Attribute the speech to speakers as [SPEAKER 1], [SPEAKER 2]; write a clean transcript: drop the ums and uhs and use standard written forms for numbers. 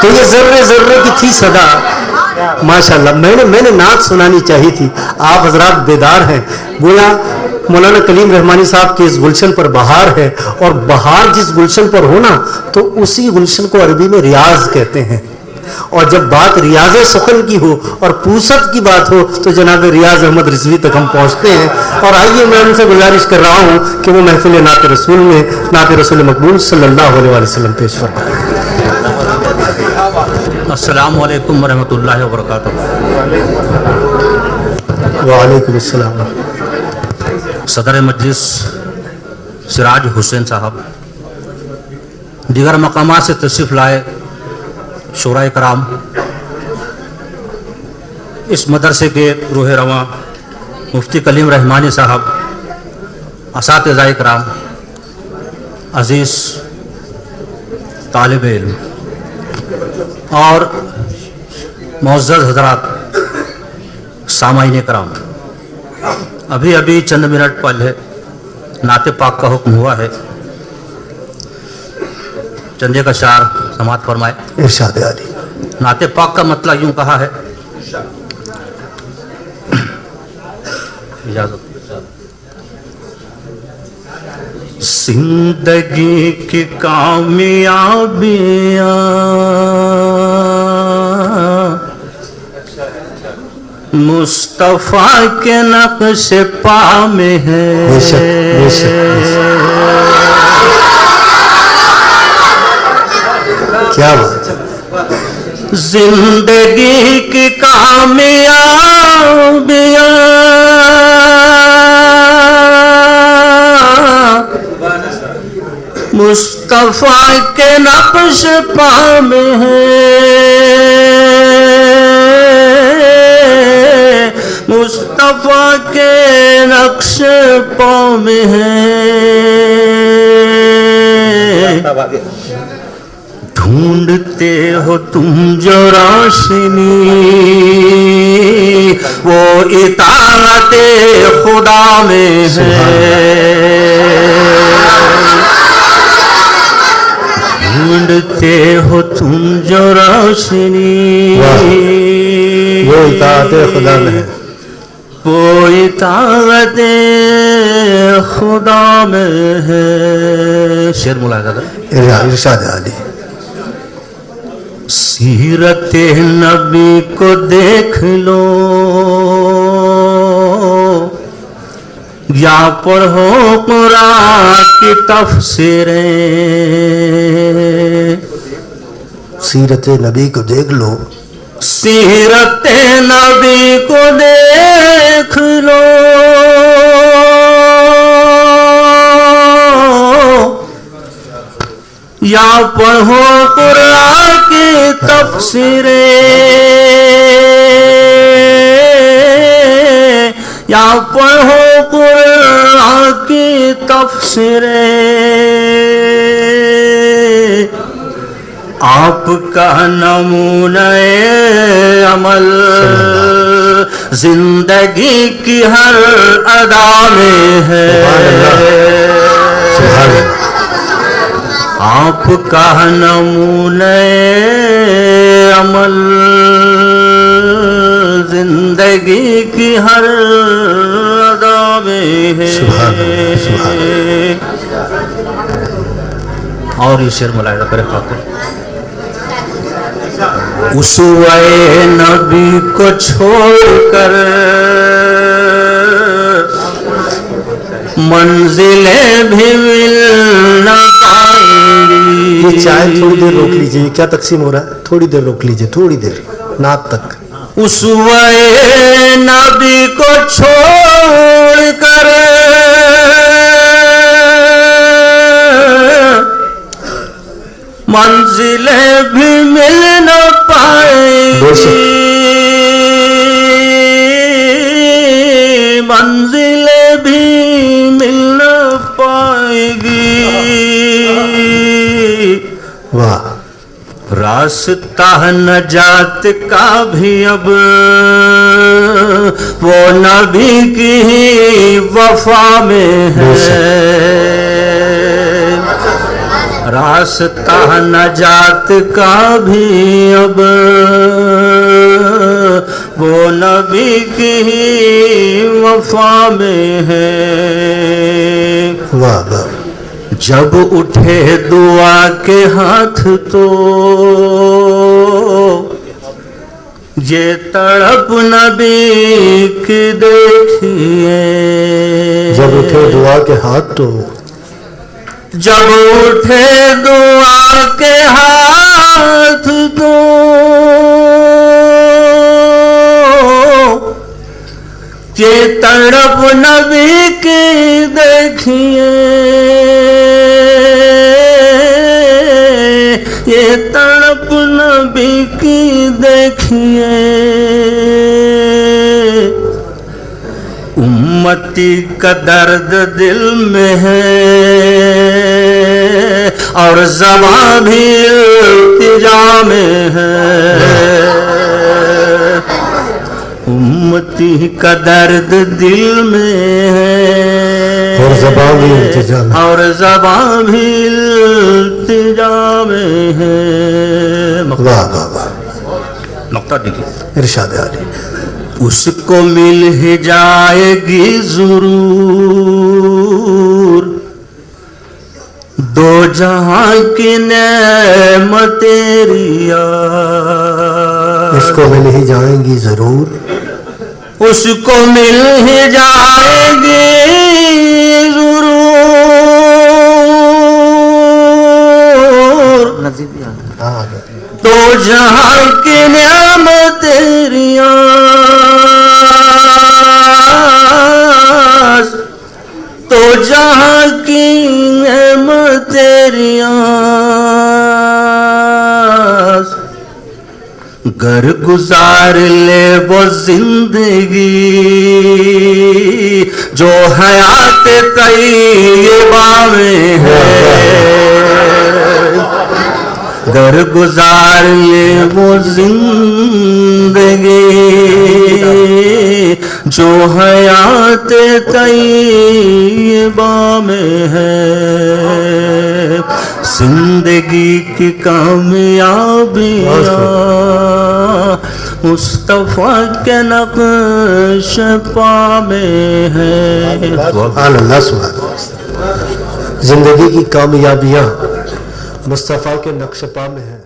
[SPEAKER 1] تو یہ ذرے ذرے کی تھی صدا. ماشاءاللہ میں نے نعت سنانی چاہی تھی. آپ حضرات بیدار ہیں. گویا مولانا کلیم رحمانی صاحب کے اس گلشن پر بہار ہے, اور بہار جس گلشن پر ہونا تو اسی گلشن کو عربی میں ریاض کہتے ہیں. اور جب بات ریاض سخن کی ہو اور پوست کی بات ہو تو جناب ریاض احمد رضوی تک ہم پہنچتے ہیں. اور آئیے میں ان سے گزارش کر رہا ہوں کہ وہ محفل نعت رسول میں نعت رسول مقبول صلی اللہ علیہ وسلم پیش فرمائیں.
[SPEAKER 2] السلام علیکم ورحمۃ اللہ وبرکاتہ.
[SPEAKER 1] وعلیکم السلام.
[SPEAKER 2] صدر مجلس سراج حسین صاحب, دیگر مقامات سے تشریف لائے شورائے کرام, اس مدرسے کے روح رواں مفتی کلیم رحمانی صاحب, اساتذہ کرام, عزیز طالب علم اور معزز حضرات سامعین کرام, ابھی چند منٹ پہلے نعت پاک کا حکم ہوا ہے. چندے کا شعر سماعت فرمائے.
[SPEAKER 1] ارشاد عالی.
[SPEAKER 2] نعت پاک کا مطلب یوں کہا ہے, زندگی کی کامیابیاں مصطفیٰ کے نقش پا میں ہے.
[SPEAKER 1] بے شک, بے شک. کیا بات ہے.
[SPEAKER 2] زندگی کی کامیابیاں مصطفیٰ کے نقش پا میں ہے, مصطفیٰ کے نقش پا میں ہے. ڈھونڈتے ہو تم جو روشنی وہ اطاعت خدا میں ہے. ڈھونڈتے ہو تم جو روشنی
[SPEAKER 1] وہ اطاعت خدا میں ہے,
[SPEAKER 2] وہ اطاعت خدا میں ہے. شعر ملاحظہ کریں.
[SPEAKER 1] ارشاد عالی.
[SPEAKER 2] سیرت نبی کو دیکھ لو یا پڑھو قرآن کی تفسیریں.
[SPEAKER 1] سیرت نبی کو دیکھ لو,
[SPEAKER 2] سیرت نبی کو دیکھ لو یا پڑھو قرآن کی تفسیریں, یا پڑھو قرآن کی تفسیریں. آپ کا نمونہ عمل زندگی کی ہر ادا میں ہے. آپ کا نمونہ عمل زندگی کی ہر ادا میں ہے. اور یہ شعر ملاحظہ کرے خاطر. اسوہ نبی کو چھوڑ کر منزلیں بھی مل نہ پائیں گی.
[SPEAKER 1] یہ چائے تھوڑی دیر روک لیجئے, کیا تقسیم ہو رہا ہے, تھوڑی دیر روک لیجئے, تھوڑی دیر نعت تک.
[SPEAKER 2] اسوہ نبی کو چھوڑ کر منزلیں بھی مل نہ پائیں گی, منزلیں بھی مل نہ پائیں گی.
[SPEAKER 1] واہ.
[SPEAKER 2] راستہ نجات کا بھی اب وہ نبی کی ہی وفا میں ہے. راستہ نجات کا بھی اب وہ نبی کی ہی وفا میں ہے.
[SPEAKER 1] واہ واہ.
[SPEAKER 2] جب اٹھے دعا کے ہاتھ تو یہ تڑپ نبی کی دیکھیے.
[SPEAKER 1] جب اٹھے دعا کے ہاتھ تو
[SPEAKER 2] جب اٹھے دعا کے ہاتھ تو یہ تڑپ نبی کی دیکھیے. یہ تڑپ نبی کی دیکھیے. امتی کا درد دل میں ہے اور زباں بھی التجا میں ہے. امتی کا درد دل میں ہے
[SPEAKER 1] اور زباں بھی التجا میں.
[SPEAKER 2] اور زباں بھی التجا میں ہے.
[SPEAKER 1] واہ واہ واہ.
[SPEAKER 2] نقطہ دیکھیے.
[SPEAKER 1] ارشاد عالی.
[SPEAKER 2] اس کو مل ہی جائے گی ضرور دو جہاں کی نعمت تیری.
[SPEAKER 1] اس کو مل ہی جائیں گی ضرور.
[SPEAKER 2] اس کو مل ہی جائے گی ضرور دو جہاں کی نعمت تیری. تو جہاں کی نعمت تیری. گر گزار لے وہ زندگی جو حیات طیبہ میں ہے. گر گزار لے وہ زندگی جو حیات طیبہ میں ہے. زندگی کی کامیابیاں مصطفیٰ کے نقش پا میں ہے.
[SPEAKER 1] اللہ سبحانہ. زندگی کی کامیابیاں مصطفیٰ کے نقش پا میں ہیں.